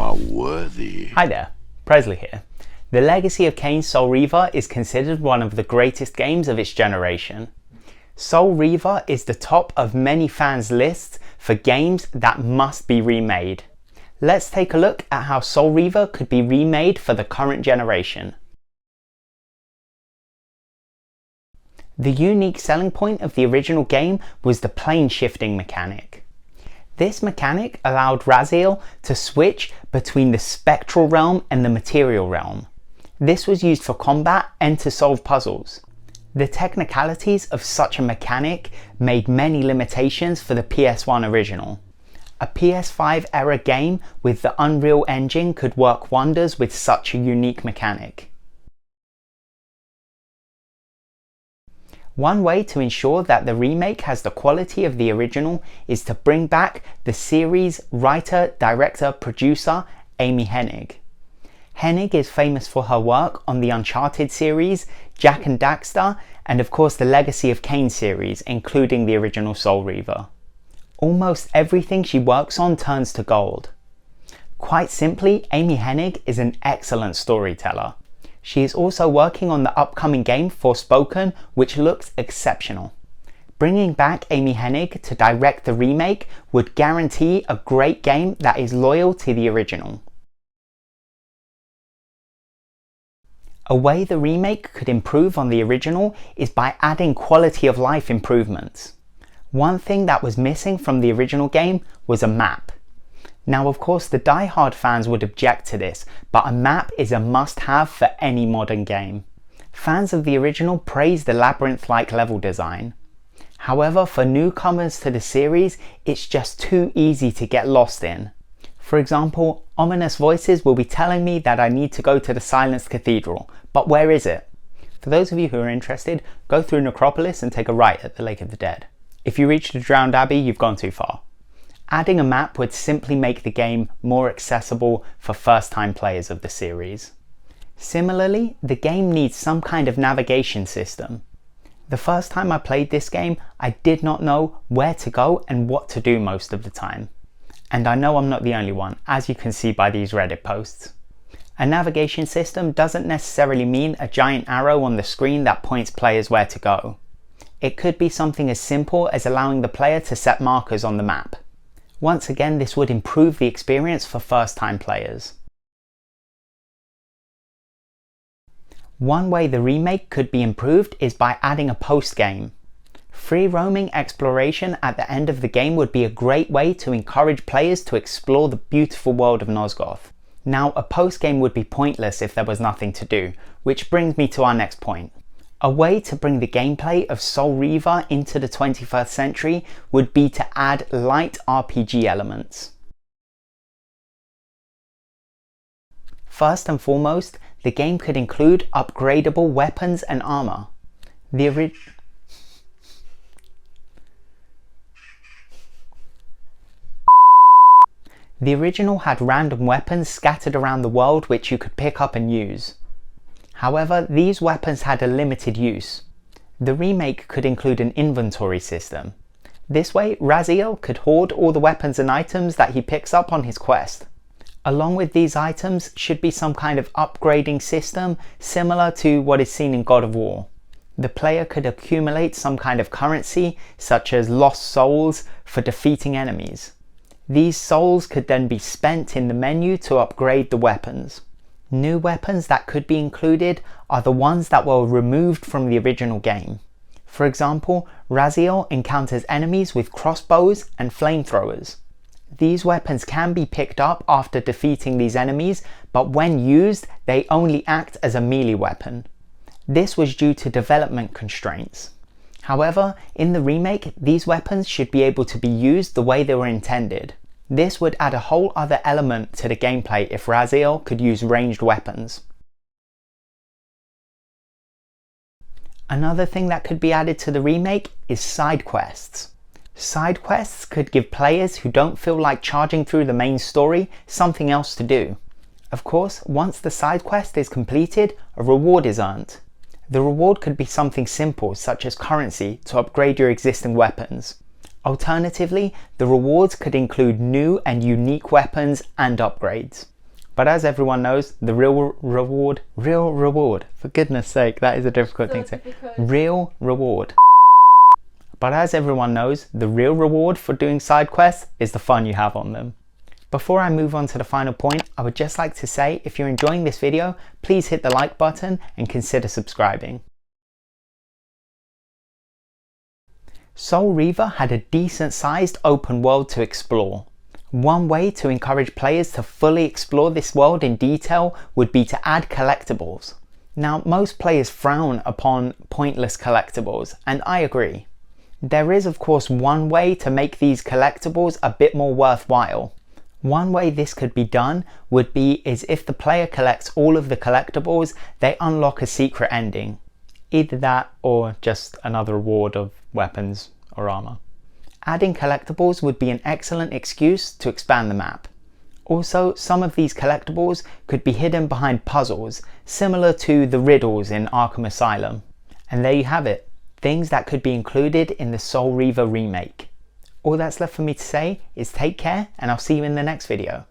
You are worthy. Hi there, Presley here. The Legacy of Kain Soul Reaver is considered one of the greatest games of its generation. Soul Reaver is the top of many fans' lists for games that must be remade. Let's take a look at how Soul Reaver could be remade for the current generation. The unique selling point of the original game was the plane shifting mechanic. This mechanic allowed Raziel to switch between the spectral realm and the material realm. This was used for combat and to solve puzzles. The technicalities of such a mechanic made many limitations for the PS1 original. A PS5 era game with the Unreal Engine could work wonders with such a unique mechanic. One way to ensure that the remake has the quality of the original is to bring back the series writer, director, producer Amy Hennig. Hennig is famous for her work on the Uncharted series, Jak and Daxter, and of course the Legacy of Kain series, including the original Soul Reaver. Almost everything she works on turns to gold. Quite simply, Amy Hennig is an excellent storyteller. She is also working on the upcoming game Forspoken, which looks exceptional. Bringing back Amy Hennig to direct the remake would guarantee a great game that is loyal to the original. A way the remake could improve on the original is by adding quality of life improvements. One thing that was missing from the original game was a map. Now of course the die-hard fans would object to this, but a map is a must-have for any modern game. Fans of the original praise the labyrinth-like level design. However, for newcomers to the series, it's just too easy to get lost in. For example, ominous voices will be telling me that I need to go to the Silenced Cathedral, but where is it? For those of you who are interested, go through Necropolis and take a right at the Lake of the Dead. If you reach the Drowned Abbey, you've gone too far. Adding a map would simply make the game more accessible for first-time players of the series. Similarly, the game needs some kind of navigation system. The first time I played this game, I did not know where to go and what to do most of the time. And I know I'm not the only one, as you can see by these Reddit posts. A navigation system doesn't necessarily mean a giant arrow on the screen that points players where to go. It could be something as simple as allowing the player to set markers on the map. Once again, this would improve the experience for first-time players. One way the remake could be improved is by adding a post-game. Free roaming exploration at the end of the game would be a great way to encourage players to explore the beautiful world of Nosgoth. Now, a post-game would be pointless if there was nothing to do, which brings me to our next point. A way to bring the gameplay of Soul Reaver into the 21st century would be to add light RPG elements. First and foremost, the game could include upgradable weapons and armor. The original had random weapons scattered around the world which you could pick up and use. However, these weapons had a limited use. The remake could include an inventory system. This way, Raziel could hoard all the weapons and items that he picks up on his quest. Along with these items should be some kind of upgrading system similar to what is seen in God of War. The player could accumulate some kind of currency, such as lost souls, for defeating enemies. These souls could then be spent in the menu to upgrade the weapons. New weapons that could be included are the ones that were removed from the original game. For example, Raziel encounters enemies with crossbows and flamethrowers. These weapons can be picked up after defeating these enemies, but when used, they only act as a melee weapon. This was due to development constraints. However, in the remake, these weapons should be able to be used the way they were intended. This would add a whole other element to the gameplay if Raziel could use ranged weapons. Another thing that could be added to the remake is side quests. Side quests could give players who don't feel like charging through the main story something else to do. Of course, once the side quest is completed, a reward is earned. The reward could be something simple such as currency to upgrade your existing weapons. Alternatively, the rewards could include new and unique weapons and upgrades. But as everyone knows, the real reward, for goodness sake, that is a difficult thing to say. Real reward. But as everyone knows, the real reward for doing side quests is the fun you have on them. Before I move on to the final point, I would just like to say, if you're enjoying this video, please hit the like button and consider subscribing. Soul Reaver had a decent sized open world to explore. One way to encourage players to fully explore this world in detail would be to add collectibles. Now, most players frown upon pointless collectibles, and I agree. There is of course one way to make these collectibles a bit more worthwhile. One way this could be done would be if the player collects all of the collectibles, they unlock a secret ending. Either that or just another reward of weapons or armor. Adding collectibles would be an excellent excuse to expand the map. Also, some of these collectibles could be hidden behind puzzles, similar to the riddles in Arkham Asylum. And there you have it, things that could be included in the Soul Reaver remake. All that's left for me to say is take care, and I'll see you in the next video.